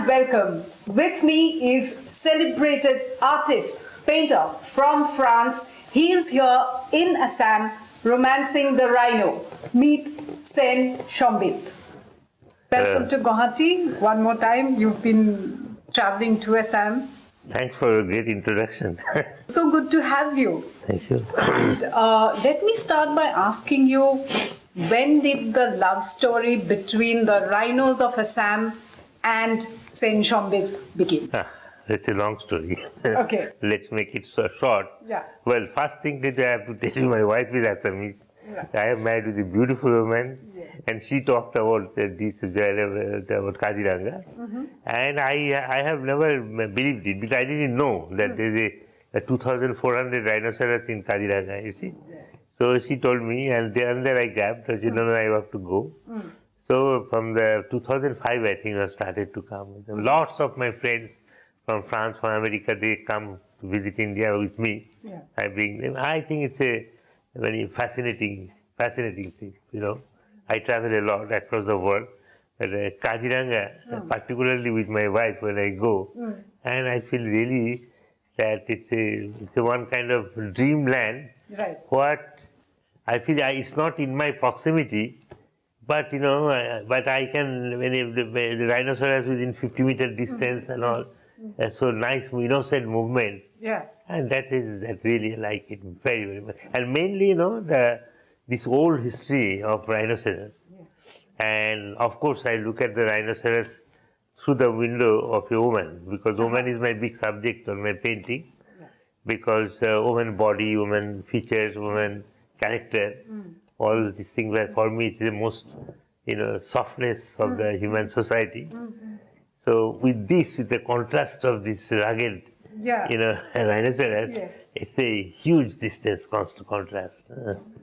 welcome. With me is celebrated artist, painter from France. He is here in Assam romancing the Rhino. Meet Sen Shombit. Welcome to Guwahati. One more time, you've been traveling to Assam. Thanks for a great introduction. So good to have you. Thank you. And let me start by asking you, when did the love story between the rhinos of Assam and Sen Shombit begin? That's a long story. Okay. Let's make it so short. Yeah. Well, first thing that I have to tell you, my wife is Assamese. Yeah. I am married with a beautiful woman, Yes. and she talked about this about Kaziranga, and I have never believed it because I didn't know that there is a 2,400 rhinoceros in Kaziranga. You see. Yes. So she told me, and there I grabbed. So she no, I have to go. So from the 2005, I think I started to come. Lots of my friends from France, from America, they come to visit India with me. Yeah. I bring them. I think it's a very fascinating thing. You know, I travel a lot across the world. But Kaziranga, particularly with my wife, when I go, and I feel really that it's a one kind of dreamland. Right. What I feel it's not in my proximity, but you know, but I can when the rhinoceros within 50-meter distance and all, so nice innocent movement, Yeah. and that really I like it very very much. And mainly, you know, this old history of rhinoceros, and of course I look at the rhinoceros through the window of a woman because woman is my big subject on my painting, because woman body, woman features, woman character, all these things were for me it is the most, you know, softness of the human society. So with the contrast of this rugged, Yeah. you know, rhinoceros, Yes. it's a huge distance contrast.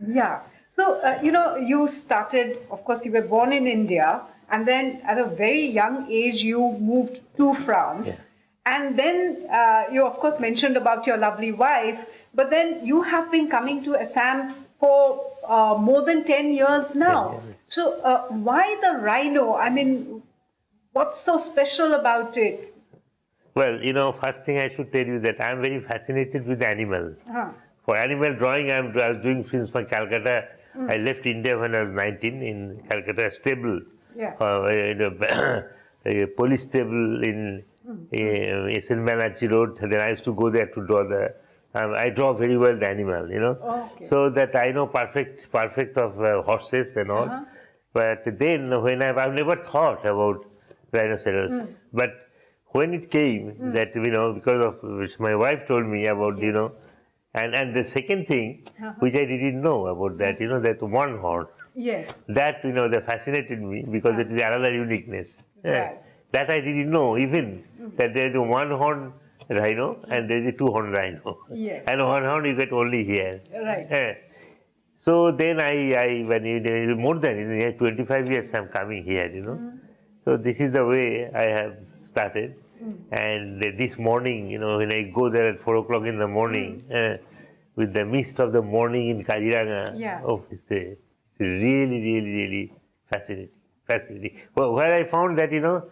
Yeah. So, you know, you started, of course, you were born in India, and then at a very young age, you moved to France. And then you, of course, mentioned about your lovely wife, but then you have been coming to Assam for more than 10 years now. So, why the rhino? I mean, what's so special about it? Well, you know, first thing I should tell you that I'm very fascinated with animal. For animal drawing, I was doing since my Calcutta. I left India when I was 19 in Calcutta stable. Yeah. A police stable in Sen Road. Then I used to go there to draw I draw very well the animal, you know. Okay. So that I know perfect of horses and all. But then when I've never thought about rhinoceros. But when it came that, you know, because of which my wife told me about, you know, and the second thing which I didn't know about that, you know, that one horn. Yes. That, you know, that fascinated me because it is another uniqueness. Right. That I didn't know even that there is a one horn rhino and there is a two horn rhino. Yes. And one horn you get only here. Right. So then when more than 25 years I'm coming here, you know. So this is the way I have started. And this morning, you know, when I go there at 4 o'clock in the morning, with the mist of the morning in Kaziranga, it's really fascinating. Well, where I found that, you know,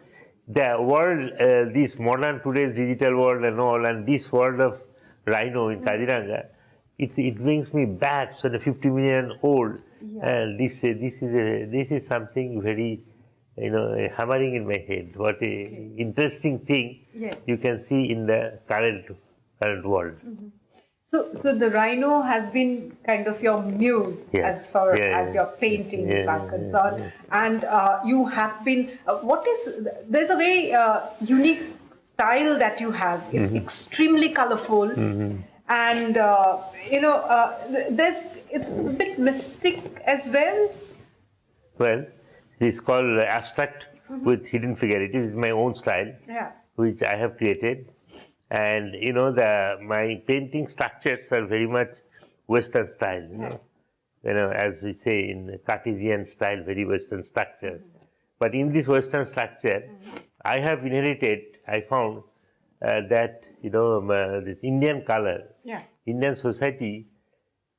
the world, this modern today's digital world and all, and this world of rhino in Kaziranga, it brings me back to the 50 million old, and this is something very, you know, hammering in my head. What a interesting thing you can see in the current world. So the rhino has been kind of your muse as far as your paintings are concerned, and you have been. There's a very unique style that you have. It's extremely colorful, and you know, it's a bit mystic as well. Well, it's called abstract with hidden figure. It is my own style, which I have created. And you know, my painting structures are very much Western style. You know, as we say in Cartesian style, very Western structure. But in this Western structure, I have inherited. I found that, you know, this Indian color, Indian society.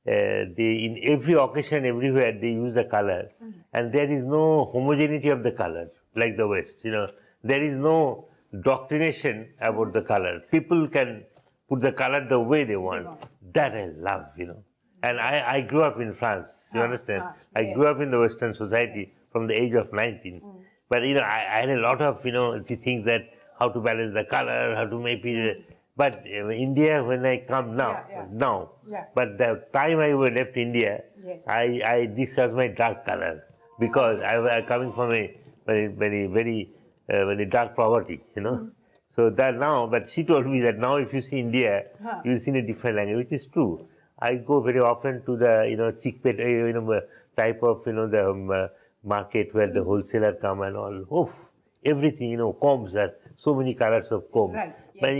In every occasion, everywhere they use the color, and there is no homogeneity of the color like the West. You know, there is no doctrination about the color. People can put the color the way they want. That I love, And I grew up in France, you understand? I grew up in the Western society from the age of 19. But, I had a lot of, the things that how to balance the color, how to make it. But India, when I come now, but the time I left India, this was my dark color because I was coming from a very dark poverty, So that now, but she told me that now if you see India, you will see a different language, which is true. I go very often to the chickpet, type of, the market where the wholesaler come and all. Oof, everything, combs, there are so many colors of comb. Right. Yes. But,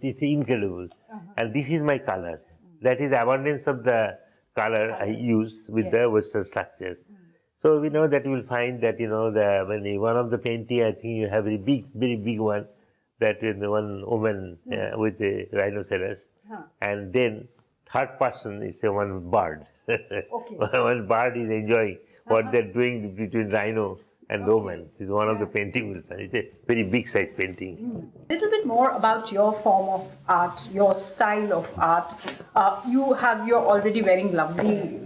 it's incredible. And this is my color. That is the abundance of the color I use with the Western structure. So we know that you will find that, when one of the painting, I think you have very big one, that is the one woman with the rhinoceros. And then third person is the one bird. One bird is enjoying what they're doing between rhino and woman. Is one of the painting will find. It's a very big size painting. A little bit more about your form of art, your style of art. You're already wearing lovely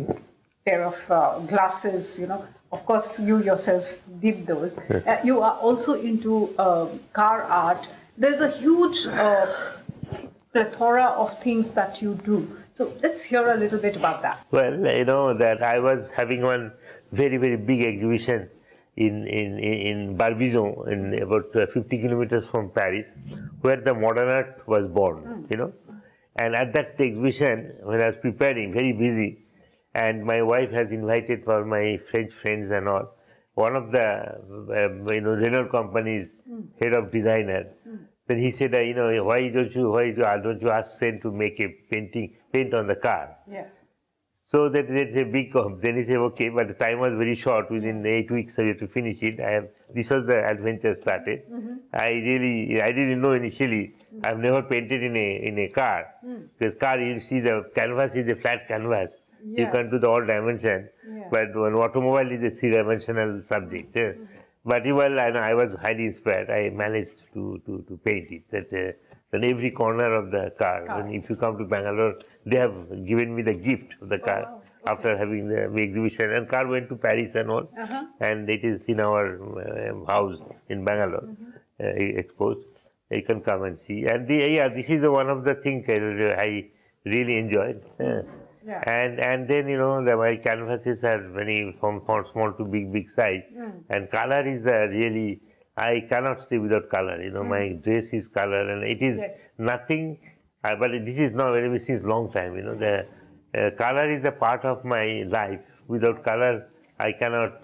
pair of glasses, Of course, you yourself did those. You are also into car art. There's a huge plethora of things that you do. So let's hear a little bit about that. Well, that I was having one very big exhibition in Barbizon, in about 50 kilometers from Paris, where the modern art was born, And at that exhibition, when I was preparing, very busy, and my wife has invited for my French friends and all, one of the Renault company's head of designer. Then he said, why don't you ask Sen to make a paint on the car? Yeah. So that's a big then he said, okay, but the time was very short. Within 8 weeks, I have to finish it. This was the adventure started. I didn't know initially. I've never painted in a car. Because car, you see the canvas is a flat canvas. You can't do the all dimension. But when automobile is a three-dimensional subject. But I was highly inspired. I managed to paint it. Then every corner of the car. When if you come to Bangalore, they have given me the gift of the car after having the exhibition. And car went to Paris and all. And it is in our house in Bangalore, exposed. You can come and see. And this is one of the things I really enjoyed. And then my canvases are very from small to big size, and color is really I cannot stay without color. My dress is color, and it is nothing. But this is not very since long time. The color is a part of my life. Without color, I cannot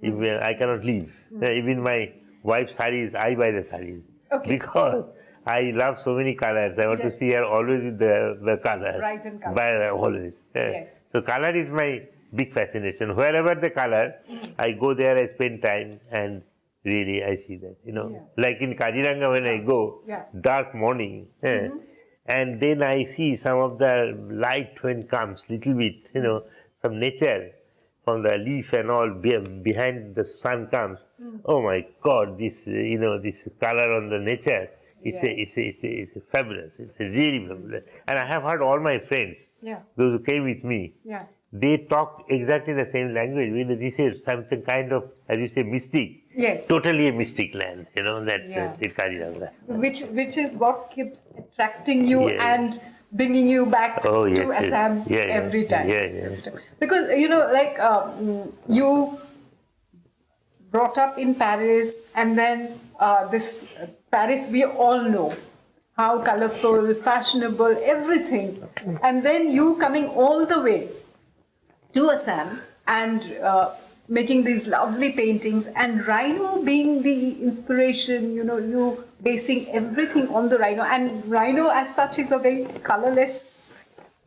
live. Even my wife's sarees, I buy the sarees because I love so many colors. I want to see her always with the color. Bright and color. Always. So color is my big fascination. Wherever the color, I go there, I spend time, and really I see that. Like in Kaziranga when I go, dark morning, and then I see some of the light when comes, little bit, some nature from the leaf and all behind the sun comes. Oh my God, this this color on the nature. It's fabulous. It's really fabulous. And I have heard all my friends, those who came with me, they talk exactly the same language. This is something kind of, as you say, mystic. Yes. Totally a mystic land, that's Kaziranga. Which is what keeps attracting you and bringing you back to Assam every time. Because, you brought up in Paris, and then this Paris, we all know how colorful, fashionable, everything. And then you coming all the way to Assam and making these lovely paintings, and Rhino being the inspiration, you basing everything on the Rhino. And Rhino as such is a very colorless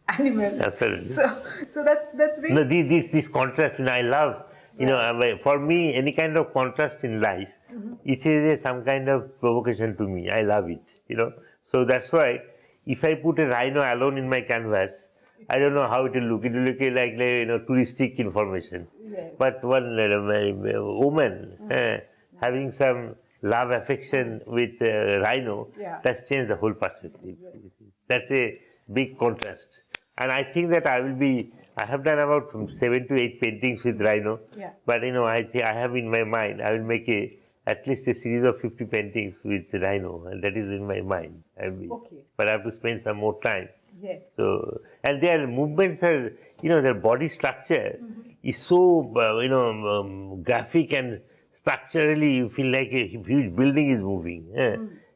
animal. Absolutely. So that's very... No, this contrast, I love, for me, any kind of contrast in life, it is some kind of provocation to me. I love it, So that's why if I put a rhino alone in my canvas, I don't know how it will look. It will look like touristic information. But one woman having some love, affection with Rhino, Yeah. that's changed the whole perspective. That's a big contrast. And I think that I have done about 7 to 8 paintings with Rhino. Yeah. But I have in my mind, I will make at least a series of 50 paintings with Rhino, and that is in my mind. Okay. But I have to spend some more time. Yes. So, and their movements are, their body structure is so, graphic, and structurally you feel like a huge building is moving.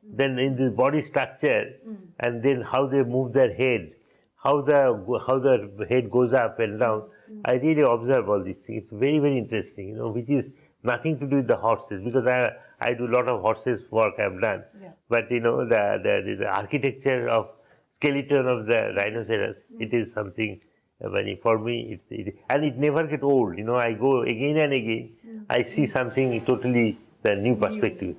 Then in this body structure, and then how they move their head, how the head goes up and down. I really observe all these things. It's very, very interesting, which is nothing to do with the horses, because I do a lot of horses work I've done. Yeah. But the architecture of skeleton of the rhinoceros, it is something for me, and it never get old. I go again and again, I see something totally the new perspective.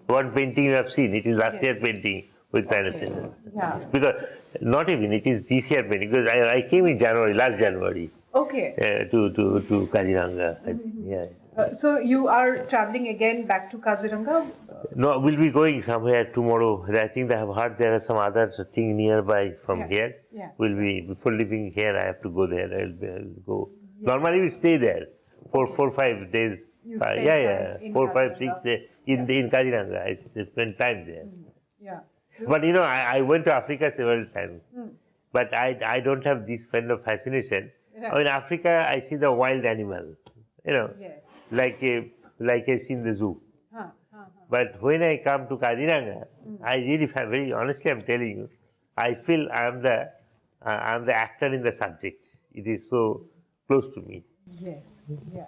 One painting you have seen, it is last year painting with rhinoceros. Yeah. Because not even, it is this year painting, because I came in last January. Okay. To Kaziranga. Yeah. So you are traveling again back to Kaziranga? No, we'll be going somewhere tomorrow. I think I have heard there are some other thing nearby from here. Yeah. We'll be, before leaving here, I have to go there. I'll go. Yes. Normally we stay there for 5 days. You stay in 4, 5, 6 Kaziranga. days in Kaziranga. I spend time there. Yeah. But I went to Africa several times. But I don't have this kind of fascination. Right. In Africa, I see the wild animal, Yes. like I see in the zoo. But when I come to Kaziranga, I really very honestly, I'm telling you, I feel I'm the actor in the subject. It is so close to me. Yes. Yeah.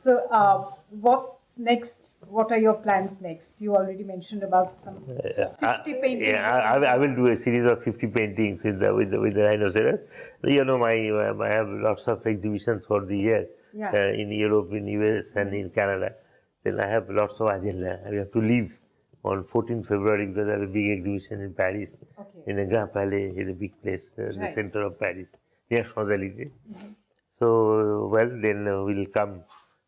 So what's next? What are your plans next? You already mentioned about some 50 paintings. Yeah, I will do a series of 50 paintings with the rhinoceros. I have lots of exhibitions for the year in Europe, in US, and in Canada. Then I have lots of agenda. I have to leave on 14th February because I have a big exhibition in Paris, in the Grand Palais, in a big place, the center of Paris, near Champs-Élysées. So, well, then we'll come.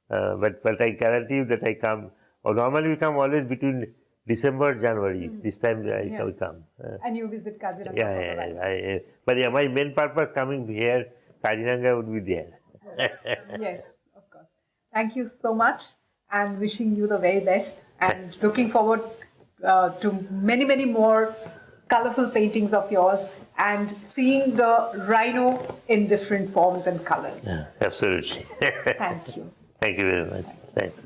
But I guarantee you that I come. Or normally we come always between December, January. This time I come. And you visit Kaziranga. Yeah. But my main purpose coming here, Kaziranga would be there. Yes, of course. Thank you so much, and wishing you the very best. And looking forward to many, many more colorful paintings of yours and seeing the rhino in different forms and colors. Yeah, absolutely. Thank you. Thank you very much. Thanks.